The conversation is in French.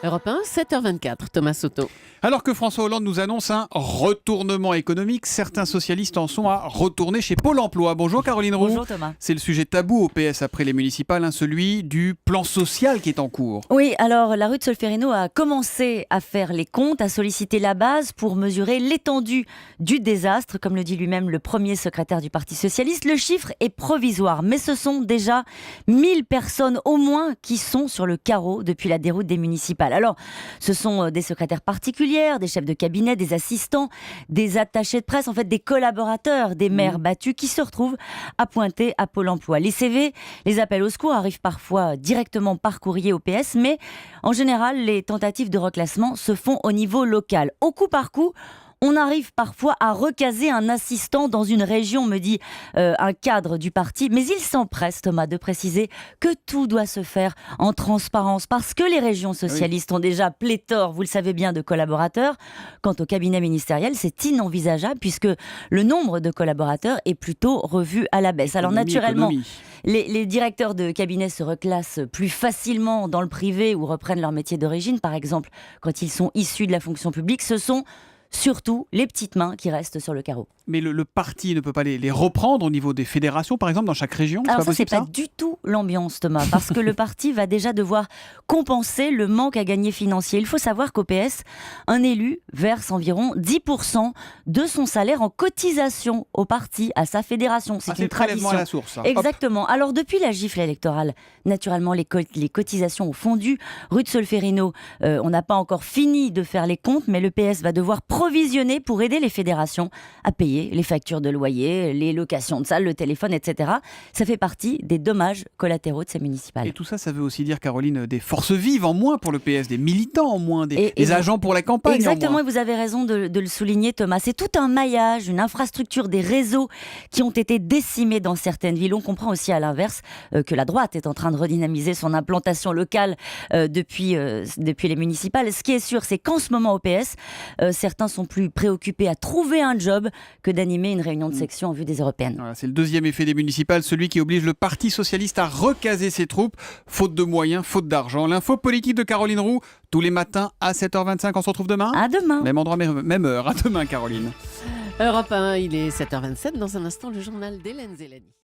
Europe 1, 7h24, Thomas Soto. Alors que François Hollande nous annonce un retournement économique, certains socialistes en sont à retourner chez Pôle emploi. Bonjour Caroline Roux. Bonjour Thomas. C'est le sujet tabou au PS après les municipales, celui du plan social qui est en cours. Oui, alors la rue de Solferino a commencé à faire les comptes, à solliciter la base pour mesurer l'étendue du désastre. Comme le dit lui-même le premier secrétaire du Parti Socialiste, le chiffre est provisoire, mais ce sont déjà 1000 personnes au moins qui sont sur le carreau depuis la déroute des municipales. Alors, ce sont des secrétaires particuliers, des chefs de cabinet, des assistants, des attachés de presse, en fait des collaborateurs des maires battus qui se retrouvent à pointer à Pôle emploi. Les CV, les appels au secours arrivent parfois directement par courrier au PS, mais en général, les tentatives de reclassement se font au niveau local. Au coup par coup, on arrive parfois à recaser un assistant dans une région, me dit un cadre du parti. Mais il s'empresse, Thomas, de préciser que tout doit se faire en transparence parce que les régions socialistes ont déjà pléthore, vous le savez bien, de collaborateurs. Quant au cabinet ministériel, c'est inenvisageable puisque le nombre de collaborateurs est plutôt revu à la baisse. Alors naturellement, les directeurs de cabinet se reclassent plus facilement dans le privé ou reprennent leur métier d'origine. Par exemple, quand ils sont issus de la fonction publique, ce sont surtout les petites mains qui restent sur le carreau. Mais le parti ne peut pas les reprendre au niveau des fédérations, par exemple, dans chaque région? Alors ça, c'est pas du tout l'ambiance, Thomas, parce que le parti va déjà devoir compenser le manque à gagner financier. Il faut savoir qu'au PS, un élu verse environ 10% de son salaire en cotisation au parti, à sa fédération. C'est une tradition. À la source. Exactement. Alors depuis la gifle électorale, naturellement, les cotisations ont fondu. Rue de Solferino, on n'a pas encore fini de faire les comptes, mais le PS va devoir provisionner pour aider les fédérations à payer les factures de loyer, les locations de salles, le téléphone, etc. Ça fait partie des dommages collatéraux de ces municipales. Et tout ça, ça veut aussi dire, Caroline, des forces vives en moins pour le PS, des militants en moins, des agents pour la campagne exactement, en moins. et vous avez raison de le souligner, Thomas. C'est tout un maillage, une infrastructure, des réseaux qui ont été décimés dans certaines villes. On comprend aussi à l'inverse que la droite est en train de redynamiser son implantation locale depuis les municipales. Ce qui est sûr, c'est qu'en ce moment au PS, certains sont plus préoccupés à trouver un job que d'animer une réunion de section en vue des européennes. Voilà, c'est le deuxième effet des municipales, celui qui oblige le Parti Socialiste à recaser ses troupes, faute de moyens, faute d'argent. L'info politique de Caroline Roux, tous les matins à 7h25. On se retrouve demain. À demain. Même endroit, même heure. À demain, Caroline. Europe 1, il est 7h27. Dans un instant, le journal d'Hélène Zélani.